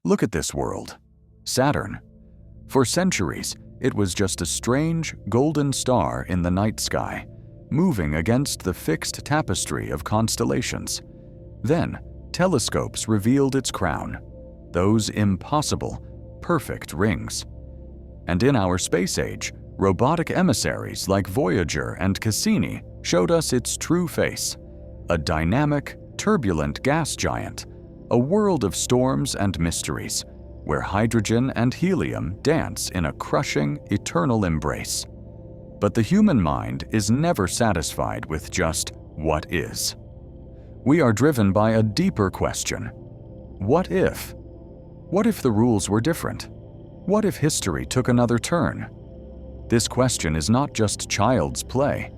Look at this world. Saturn. For centuries, it was just a strange, golden star in the night sky, moving against the fixed tapestry of constellations. Then, telescopes revealed its crown, those impossible, perfect rings. And in our space age, robotic emissaries like Voyager and Cassini showed us its true face, a dynamic, turbulent gas giant, a world of storms and mysteries, where hydrogen and helium dance in a crushing, eternal embrace. But the human mind is never satisfied with just what is. We are driven by a deeper question. What if? What if the rules were different? What if history took another turn? This question is not just child's play.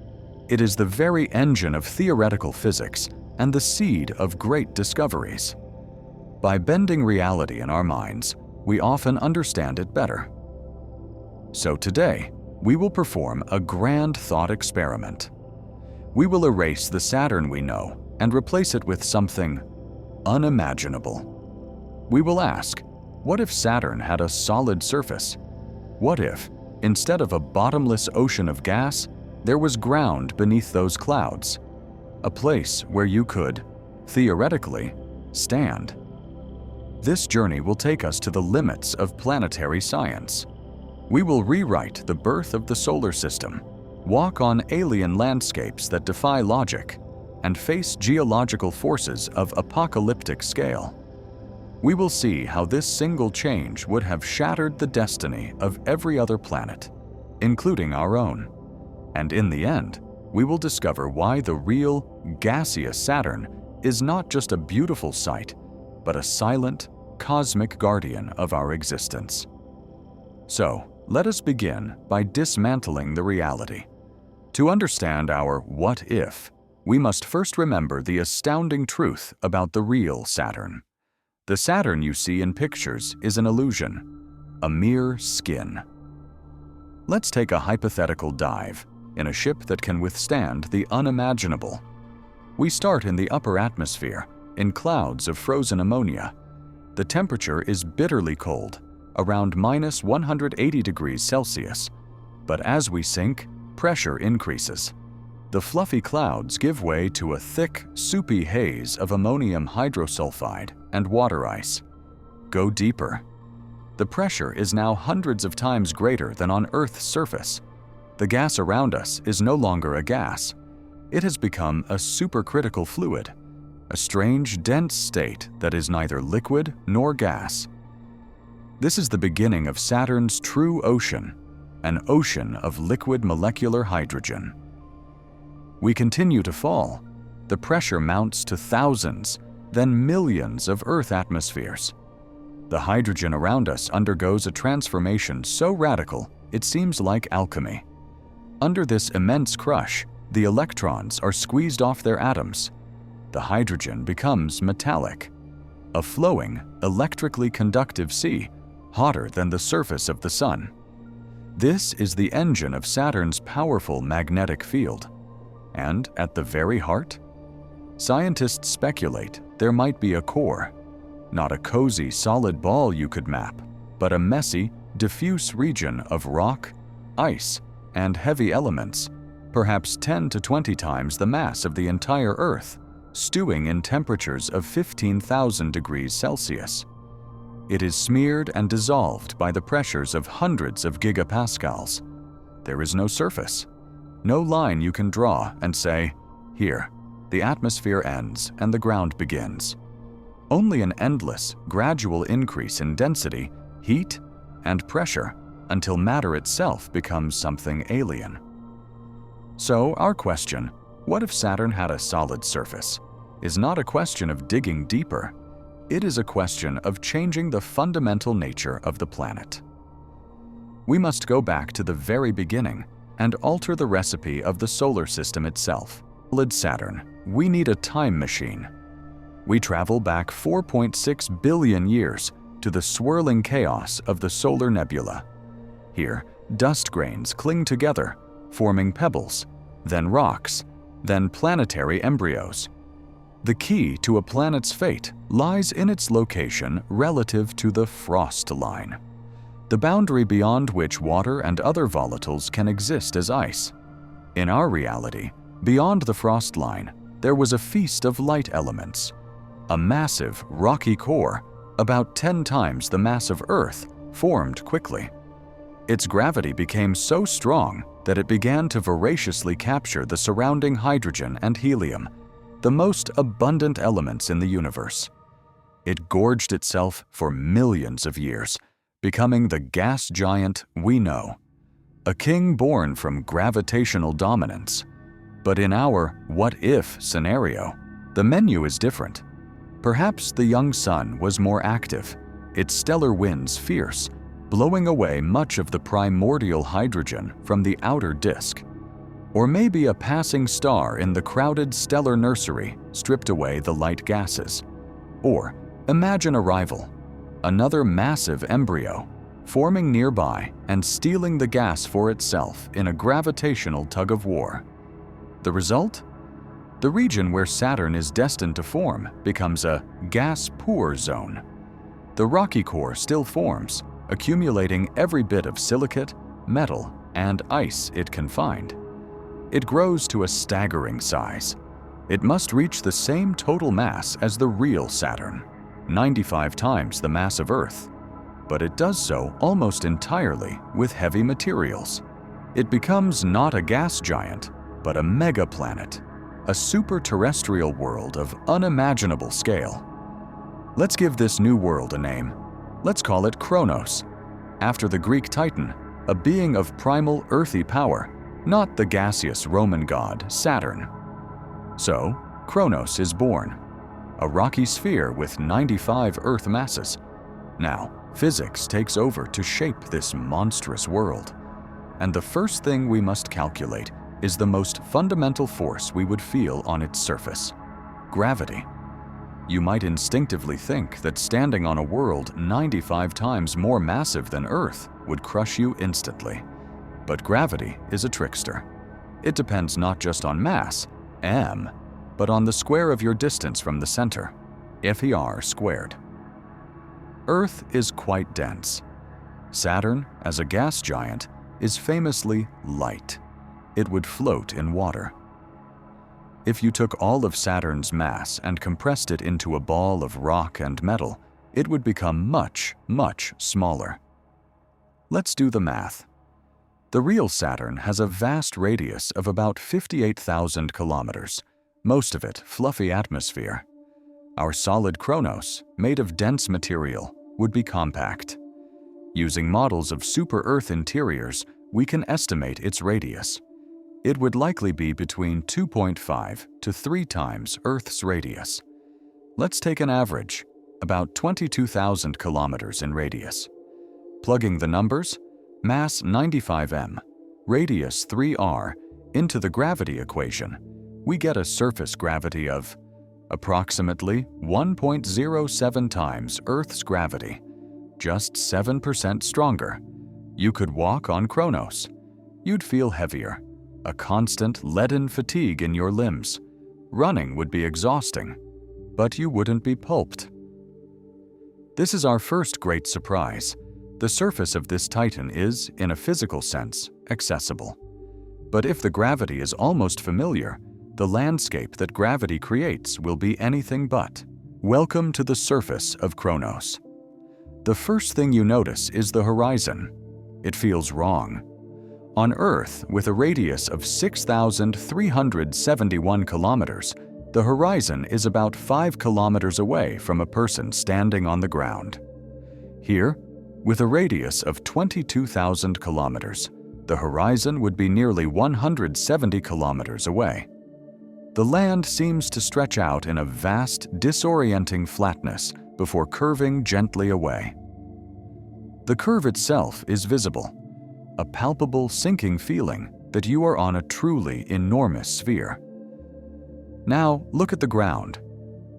It is the very engine of theoretical physics and the seed of great discoveries. By bending reality in our minds, we often understand it better. So today, we will perform a grand thought experiment. We will erase the Saturn we know and replace it with something unimaginable. We will ask, what if Saturn had a solid surface? What if, instead of a bottomless ocean of gas, there was ground beneath those clouds? A place where you could, theoretically, stand. This journey will take us to the limits of planetary science. We will rewrite the birth of the solar system, walk on alien landscapes that defy logic, and face geological forces of apocalyptic scale. We will see how this single change would have shattered the destiny of every other planet, including our own. And in the end, we will discover why the real, gaseous Saturn is not just a beautiful sight, but a silent, cosmic guardian of our existence. So, let us begin by dismantling the reality. To understand our what if, we must first remember the astounding truth about the real Saturn. The Saturn you see in pictures is an illusion, a mere skin. Let's take a hypothetical dive in a ship that can withstand the unimaginable. We start in the upper atmosphere, in clouds of frozen ammonia. The temperature is bitterly cold, around minus 180 degrees Celsius. But as we sink, pressure increases. The fluffy clouds give way to a thick, soupy haze of ammonium hydrosulfide and water ice. Go deeper. The pressure is now hundreds of times greater than on Earth's surface. The gas around us is no longer a gas. It has become a supercritical fluid, a strange, dense state that is neither liquid nor gas. This is the beginning of Saturn's true ocean, an ocean of liquid molecular hydrogen. We continue to fall. The pressure mounts to thousands, then millions of Earth atmospheres. The hydrogen around us undergoes a transformation so radical it seems like alchemy. Under this immense crush, the electrons are squeezed off their atoms. The hydrogen becomes metallic, a flowing, electrically conductive sea, hotter than the surface of the Sun. This is the engine of Saturn's powerful magnetic field. And at the very heart, scientists speculate there might be a core, not a cozy, solid ball you could map, but a messy, diffuse region of rock, ice, and heavy elements, perhaps 10 to 20 times the mass of the entire Earth, stewing in temperatures of 15,000 degrees Celsius. It is smeared and dissolved by the pressures of hundreds of gigapascals. There is no surface, no line you can draw and say, here, the atmosphere ends and the ground begins. Only an endless, gradual increase in density, heat, and pressure until matter itself becomes something alien. So our question, what if Saturn had a solid surface, is not a question of digging deeper. It is a question of changing the fundamental nature of the planet. We must go back to the very beginning and alter the recipe of the solar system itself. Solid Saturn, we need a time machine. We travel back 4.6 billion years to the swirling chaos of the solar nebula. Here, dust grains cling together, forming pebbles, then rocks, then planetary embryos. The key to a planet's fate lies in its location relative to the frost line, the boundary beyond which water and other volatiles can exist as ice. In our reality, beyond the frost line, there was a feast of light elements. A massive, rocky core, about 10 times the mass of Earth, formed quickly. Its gravity became so strong that it began to voraciously capture the surrounding hydrogen and helium, the most abundant elements in the universe. It gorged itself for millions of years, becoming the gas giant we know, a king born from gravitational dominance. But in our what-if scenario, the menu is different. Perhaps the young sun was more active, its stellar winds fierce, blowing away much of the primordial hydrogen from the outer disk. Or maybe a passing star in the crowded stellar nursery stripped away the light gases. Or imagine a rival, another massive embryo, forming nearby and stealing the gas for itself in a gravitational tug-of-war. The result? The region where Saturn is destined to form becomes a gas-poor zone. The rocky core still forms, accumulating every bit of silicate, metal, and ice it can find. It grows to a staggering size. It must reach the same total mass as the real Saturn, 95 times the mass of Earth. But it does so almost entirely with heavy materials. It becomes not a gas giant, but a megaplanet, a super-terrestrial world of unimaginable scale. Let's give this new world a name. Let's call it Kronos, after the Greek Titan, a being of primal earthy power, not the gaseous Roman god Saturn. So, Kronos is born, a rocky sphere with 95 Earth masses. Now, physics takes over to shape this monstrous world. And the first thing we must calculate is the most fundamental force we would feel on its surface: gravity. You might instinctively think that standing on a world 95 times more massive than Earth would crush you instantly. But gravity is a trickster. It depends not just on mass, m, but on the square of your distance from the center, FER squared. Earth is quite dense. Saturn, as a gas giant, is famously light. It would float in water. If you took all of Saturn's mass and compressed it into a ball of rock and metal, it would become much, much smaller. Let's do the math. The real Saturn has a vast radius of about 58,000 kilometers, most of it fluffy atmosphere. Our solid Kronos, made of dense material, would be compact. Using models of super-Earth interiors, we can estimate its radius. It would likely be between 2.5 to 3 times Earth's radius. Let's take an average, about 22,000 kilometers in radius. Plugging the numbers, mass 95 m, radius 3r, into the gravity equation, we get a surface gravity of approximately 1.07 times Earth's gravity, just 7% stronger. You could walk on Kronos. You'd feel heavier, a constant leaden fatigue in your limbs. Running would be exhausting, but you wouldn't be pulped. This is our first great surprise. The surface of this Titan is, in a physical sense, accessible. But if the gravity is almost familiar, the landscape that gravity creates will be anything but. Welcome to the surface of Kronos. The first thing you notice is the horizon. It feels wrong. On Earth, with a radius of 6,371 kilometers, the horizon is about 5 kilometers away from a person standing on the ground. Here, with a radius of 22,000 kilometers, the horizon would be nearly 170 kilometers away. The land seems to stretch out in a vast, disorienting flatness before curving gently away. The curve itself is visible, a palpable sinking feeling that you are on a truly enormous sphere. Now look at the ground.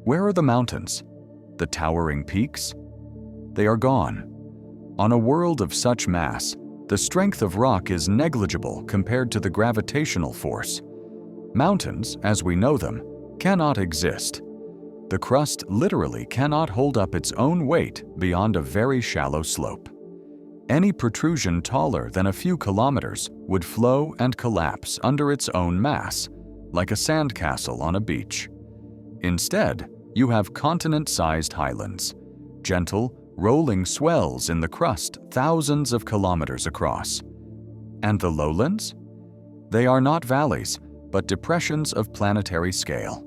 Where are the mountains? The towering peaks? They are gone. On a world of such mass, the strength of rock is negligible compared to the gravitational force. Mountains, as we know them, cannot exist The crust literally cannot hold up its own weight beyond a very shallow slope. Any protrusion taller than a few kilometers would flow and collapse under its own mass, like a sandcastle on a beach. Instead, you have continent-sized highlands, gentle, rolling swells in the crust thousands of kilometers across. And the lowlands? They are not valleys, but depressions of planetary scale.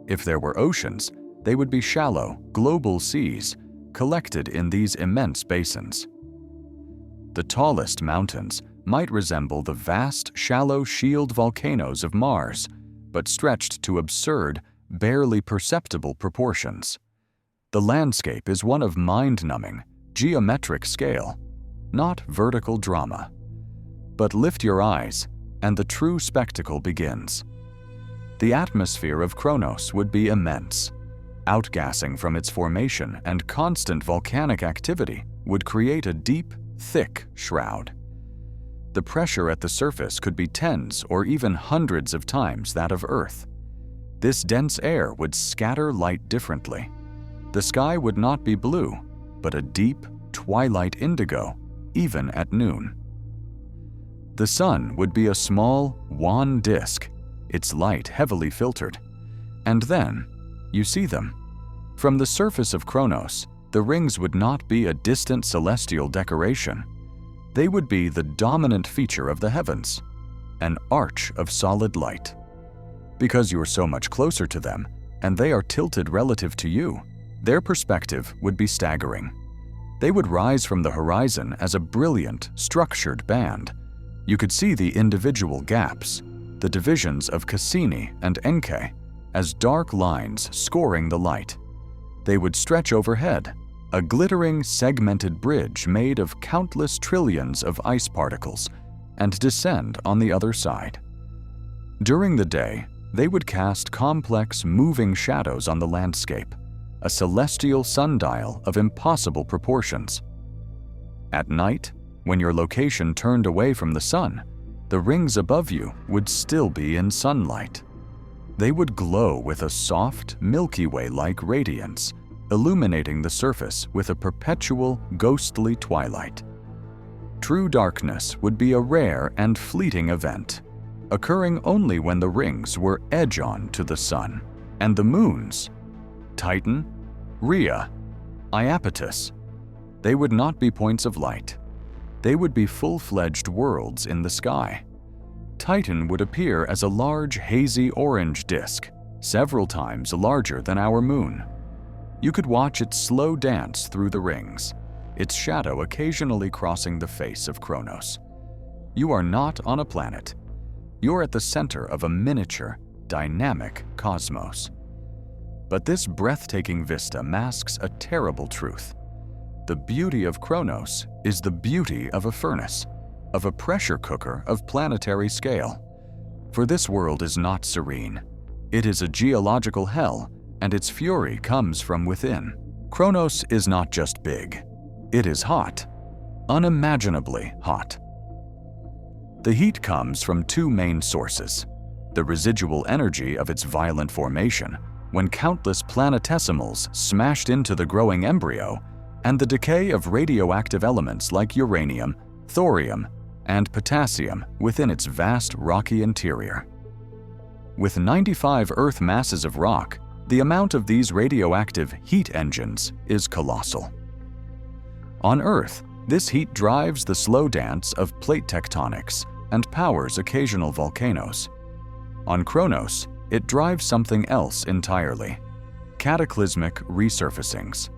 If there were oceans, they would be shallow, global seas, collected in these immense basins. The tallest mountains might resemble the vast, shallow shield volcanoes of Mars, but stretched to absurd, barely perceptible proportions. The landscape is one of mind-numbing, geometric scale, not vertical drama. But lift your eyes, and the true spectacle begins. The atmosphere of Kronos would be immense. Outgassing from its formation and constant volcanic activity would create a deep, thick shroud. The pressure at the surface could be tens or even hundreds of times that of Earth. This dense air would scatter light differently. The sky would not be blue, but a deep, twilight indigo, even at noon. The sun would be a small, wan disk, its light heavily filtered. And then, you see them. From the surface of Kronos, the rings would not be a distant celestial decoration. They would be the dominant feature of the heavens, an arch of solid light. Because you are so much closer to them, and they are tilted relative to you, their perspective would be staggering. They would rise from the horizon as a brilliant, structured band. You could see the individual gaps, the divisions of Cassini and Encke, as dark lines scoring the light. They would stretch overhead, a glittering, segmented bridge made of countless trillions of ice particles, and descend on the other side. During the day, they would cast complex, moving shadows on the landscape, a celestial sundial of impossible proportions. At night, when your location turned away from the sun, the rings above you would still be in sunlight. They would glow with a soft, Milky Way-like radiance, illuminating the surface with a perpetual, ghostly twilight. True darkness would be a rare and fleeting event, occurring only when the rings were edge-on to the sun, and the moons, Titan, Rhea, Iapetus, they would not be points of light. They would be full-fledged worlds in the sky. Titan would appear as a large, hazy orange disk, several times larger than our moon. You could watch its slow dance through the rings, its shadow occasionally crossing the face of Kronos. You are not on a planet. You're at the center of a miniature, dynamic cosmos. But this breathtaking vista masks a terrible truth. The beauty of Kronos is the beauty of a furnace, of a pressure cooker of planetary scale. For this world is not serene. It is a geological hell, and its fury comes from within. Kronos is not just big. It is hot, unimaginably hot. The heat comes from two main sources: the residual energy of its violent formation, when countless planetesimals smashed into the growing embryo, and the decay of radioactive elements like uranium, thorium, and potassium within its vast rocky interior. With 95 Earth masses of rock, the amount of these radioactive heat engines is colossal. On Earth, this heat drives the slow dance of plate tectonics and powers occasional volcanoes. On Kronos, it drives something else entirely: cataclysmic resurfacings.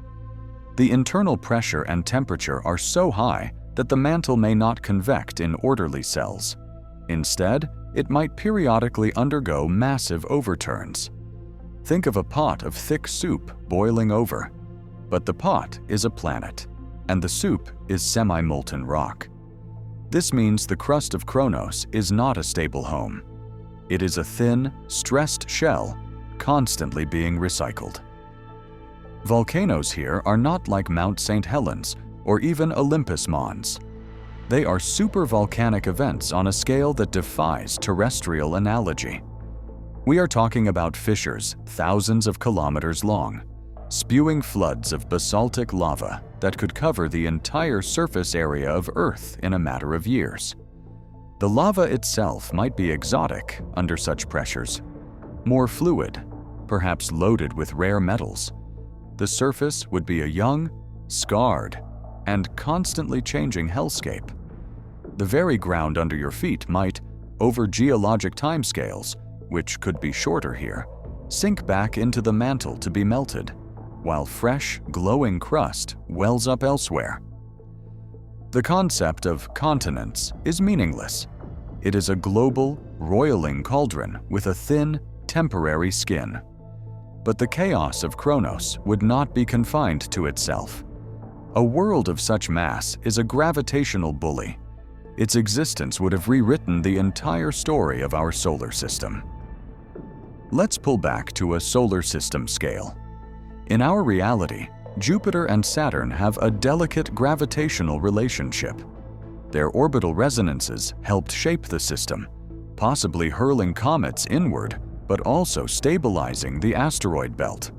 The internal pressure and temperature are so high that the mantle may not convect in orderly cells. Instead, it might periodically undergo massive overturns. Think of a pot of thick soup boiling over. But the pot is a planet, and the soup is semi-molten rock. This means the crust of Kronos is not a stable home. It is a thin, stressed shell, constantly being recycled. Volcanoes here are not like Mount St. Helens or even Olympus Mons. They are supervolcanic events on a scale that defies terrestrial analogy. We are talking about fissures thousands of kilometers long, spewing floods of basaltic lava that could cover the entire surface area of Earth in a matter of years. The lava itself might be exotic under such pressures, more fluid, perhaps loaded with rare metals. The surface would be a young, scarred, and constantly changing hellscape. The very ground under your feet might, over geologic timescales, which could be shorter here, sink back into the mantle to be melted, while fresh, glowing crust wells up elsewhere. The concept of continents is meaningless. It is a global, roiling cauldron with a thin, temporary skin. But the chaos of Kronos would not be confined to itself. A world of such mass is a gravitational bully. Its existence would have rewritten the entire story of our solar system. Let's pull back to a solar system scale. In our reality, Jupiter and Saturn have a delicate gravitational relationship. Their orbital resonances helped shape the system, possibly hurling comets inward, but also stabilizing the asteroid belt.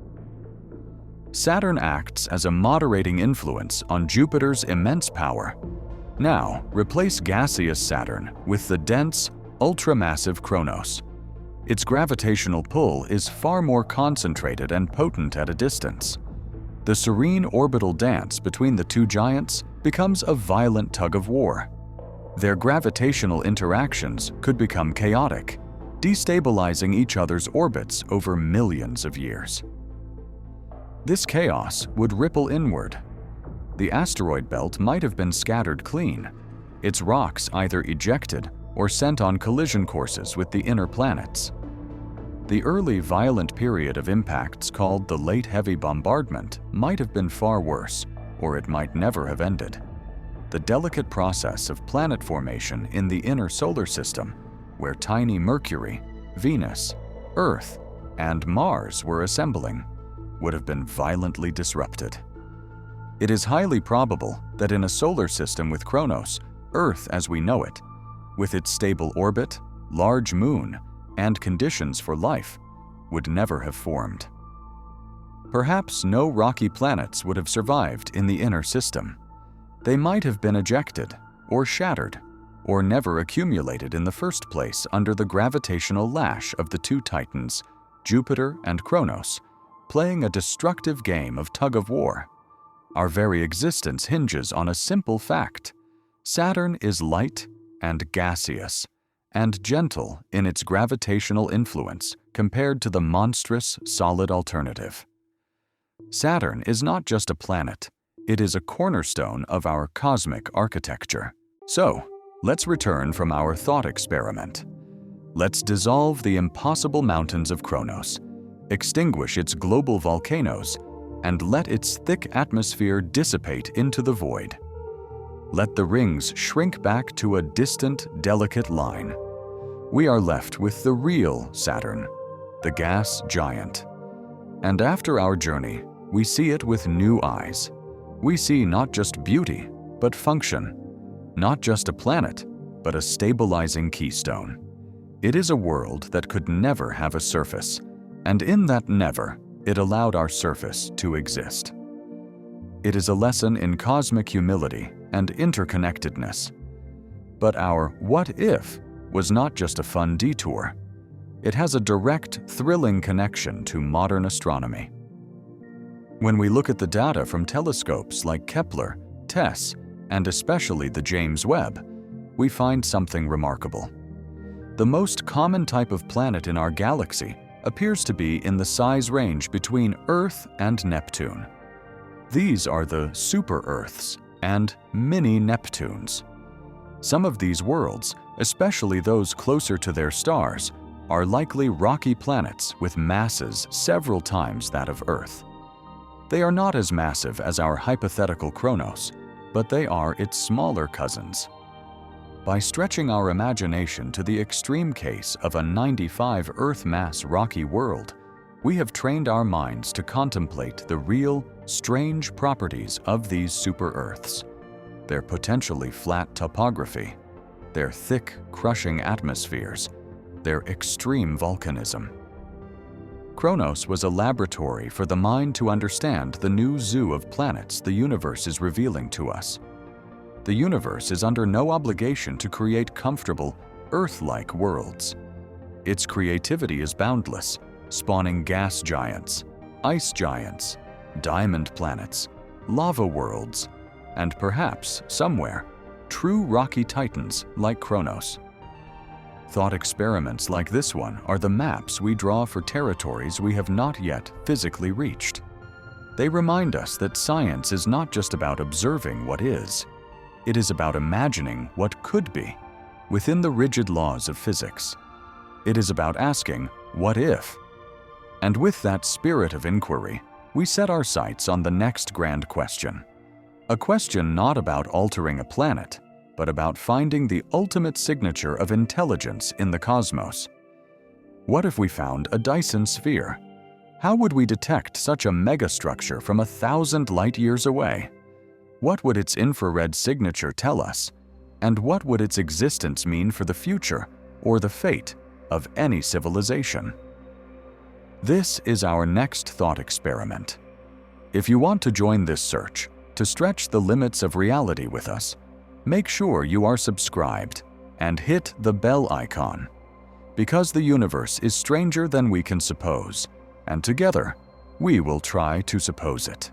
Saturn acts as a moderating influence on Jupiter's immense power. Now, replace gaseous Saturn with the dense, ultramassive Kronos. Its gravitational pull is far more concentrated and potent at a distance. The serene orbital dance between the two giants becomes a violent tug-of-war. Their gravitational interactions could become chaotic, destabilizing each other's orbits over millions of years. This chaos would ripple inward. The asteroid belt might have been scattered clean, its rocks either ejected or sent on collision courses with the inner planets. The early violent period of impacts called the Late Heavy Bombardment might have been far worse, or it might never have ended. The delicate process of planet formation in the inner solar system, where tiny Mercury, Venus, Earth, and Mars were assembling, would have been violently disrupted. It is highly probable that in a solar system with Kronos, Earth as we know it, with its stable orbit, large moon, and conditions for life, would never have formed. Perhaps no rocky planets would have survived in the inner system. They might have been ejected, or shattered, or never accumulated in the first place under the gravitational lash of the two titans, Jupiter and Kronos, playing a destructive game of tug-of-war. Our very existence hinges on a simple fact. Saturn is light and gaseous, and gentle in its gravitational influence compared to the monstrous solid alternative. Saturn is not just a planet, it is a cornerstone of our cosmic architecture. So, let's return from our thought experiment. Let's dissolve the impossible mountains of Kronos, extinguish its global volcanoes, and let its thick atmosphere dissipate into the void. Let the rings shrink back to a distant, delicate line. We are left with the real Saturn, the gas giant. And after our journey, we see it with new eyes. We see not just beauty, but function. Not just a planet, but a stabilizing keystone. It is a world that could never have a surface, and in that never, it allowed our surface to exist. It is a lesson in cosmic humility and interconnectedness. But our what if was not just a fun detour. It has a direct, thrilling connection to modern astronomy. When we look at the data from telescopes like Kepler, TESS, and especially the James Webb, we find something remarkable. The most common type of planet in our galaxy appears to be in the size range between Earth and Neptune. These are the super-Earths and mini-Neptunes. Some of these worlds, especially those closer to their stars, are likely rocky planets with masses several times that of Earth. They are not as massive as our hypothetical Kronos, but they are its smaller cousins. By stretching our imagination to the extreme case of a 95 Earth mass rocky world, we have trained our minds to contemplate the real, strange properties of these super-Earths, their potentially flat topography, their thick, crushing atmospheres, their extreme volcanism. Kronos was a laboratory for the mind to understand the new zoo of planets the universe is revealing to us. The universe is under no obligation to create comfortable, Earth-like worlds. Its creativity is boundless, spawning gas giants, ice giants, diamond planets, lava worlds, and perhaps, somewhere, true rocky titans like Kronos. Thought experiments like this one are the maps we draw for territories we have not yet physically reached. They remind us that science is not just about observing what is. It is about imagining what could be, within the rigid laws of physics. It is about asking, what if? And with that spirit of inquiry, we set our sights on the next grand question. A question not about altering a planet, but about finding the ultimate signature of intelligence in the cosmos. What if we found a Dyson sphere? How would we detect such a megastructure from 1,000 light-years away? What would its infrared signature tell us? And what would its existence mean for the future or the fate of any civilization? This is our next thought experiment. If you want to join this search, to stretch the limits of reality with us, make sure you are subscribed and hit the bell icon, because the universe is stranger than we can suppose, and together we will try to suppose it.